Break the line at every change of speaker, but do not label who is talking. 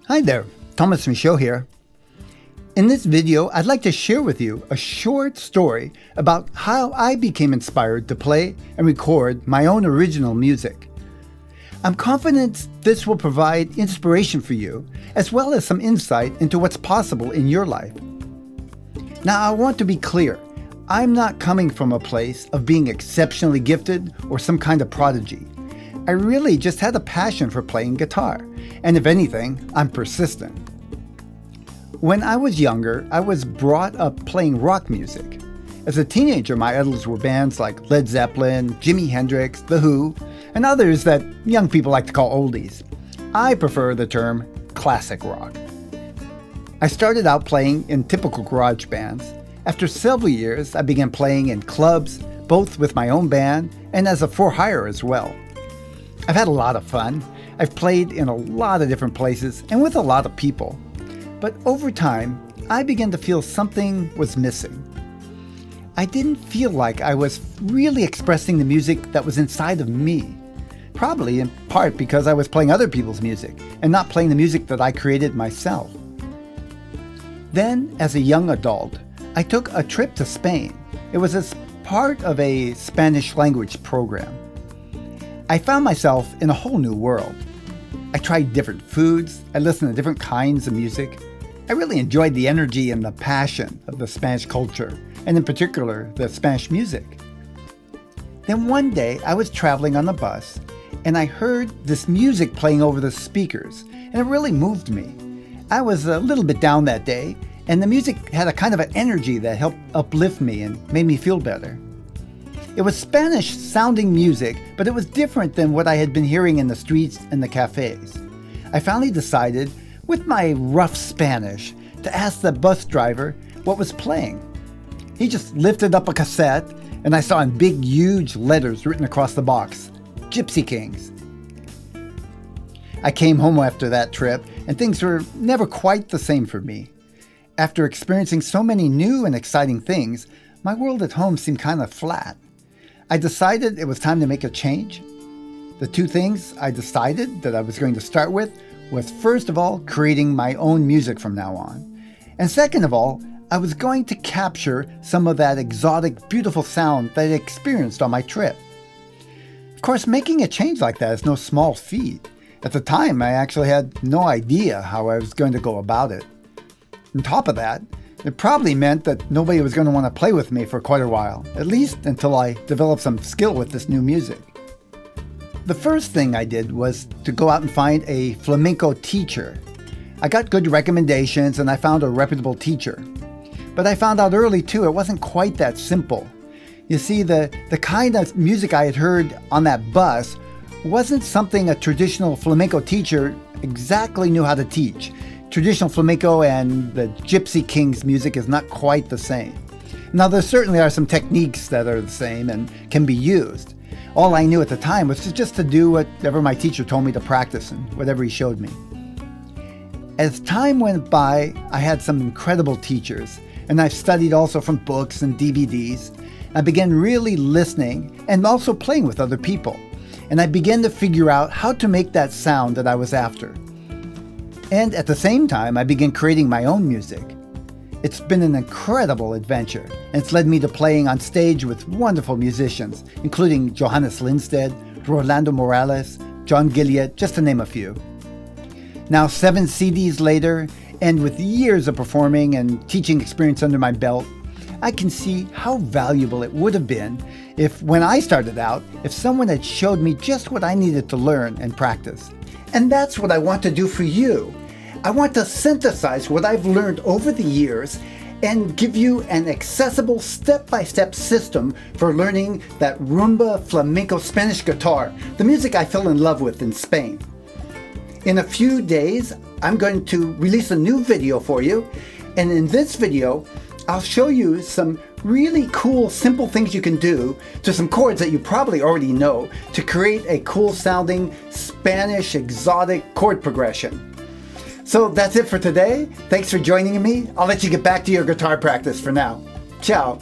Hi there, Thomas Michaud here. In this video, I'd like to share with you a short story about how I became inspired to play and record my own original music. I'm confident this will provide inspiration for you, as well as some insight into what's possible in your life. Now, I want to be clear. I'm not coming from a place of being exceptionally gifted or some kind of prodigy. I really just had a passion for playing guitar, and if anything, I'm persistent. When I was younger, I was brought up playing rock music. As a teenager, my idols were bands like Led Zeppelin, Jimi Hendrix, The Who, and others that young people like to call oldies. I prefer the term classic rock. I started out playing in typical garage bands. After several years, I began playing in clubs, both with my own band and as a for-hire as well. I've had a lot of fun. I've played in a lot of different places and with a lot of people. But over time, I began to feel something was missing. I didn't feel like I was really expressing the music that was inside of me. Probably in part because I was playing other people's music and not playing the music that I created myself. Then, as a young adult, I took a trip to Spain. It was as part of a Spanish language program. I found myself in a whole new world. I tried different foods, I listened to different kinds of music. I really enjoyed the energy and the passion of the Spanish culture, and in particular, the Spanish music. Then one day, I was traveling on the bus, and I heard this music playing over the speakers, and it really moved me. I was a little bit down that day, and the music had a kind of an energy that helped uplift me and made me feel better. It was Spanish-sounding music, but it was different than what I had been hearing in the streets and the cafes. I finally decided, with my rough Spanish, to ask the bus driver what was playing. He just lifted up a cassette, and I saw in big, huge letters written across the box, Gypsy Kings. I came home after that trip, and things were never quite the same for me. After experiencing so many new and exciting things, my world at home seemed kind of flat. I decided it was time to make a change. The two things I decided that I was going to start with was, first of all, creating my own music from now on. And second of all, I was going to capture some of that exotic, beautiful sound that I experienced on my trip. Of course, making a change like that is no small feat. At the time, I actually had no idea how I was going to go about it. On top of that, it probably meant that nobody was going to want to play with me for quite a while, at least until I developed some skill with this new music. The first thing I did was to go out and find a flamenco teacher. I got good recommendations and I found a reputable teacher. But I found out early too, it wasn't quite that simple. You see, the kind of music I had heard on that bus wasn't something a traditional flamenco teacher exactly knew how to teach. Traditional flamenco and the Gypsy Kings music is not quite the same. Now, there certainly are some techniques that are the same and can be used. All I knew at the time was just to do whatever my teacher told me to practice and whatever he showed me. As time went by, I had some incredible teachers, and I've studied also from books and DVDs. I began really listening and also playing with other people, and I began to figure out how to make that sound that I was after. And at the same time, I began creating my own music. It's been an incredible adventure, and it's led me to playing on stage with wonderful musicians, including Johannes Lindstedt, Rolando Morales, John Gilliat, just to name a few. Now, 7 CDs later, and with years of performing and teaching experience under my belt, I can see how valuable it would have been if, when I started out, if someone had showed me just what I needed to learn and practice. And that's what I want to do for you. I want to synthesize what I've learned over the years and give you an accessible step-by-step system for learning that Rumba flamenco Spanish guitar, the music I fell in love with in Spain. In a few days, I'm going to release a new video for you, and in this video, I'll show you some really cool, simple things you can do to some chords that you probably already know to create a cool sounding Spanish exotic chord progression. So that's it for today. Thanks for joining me. I'll let you get back to your guitar practice for now. Ciao.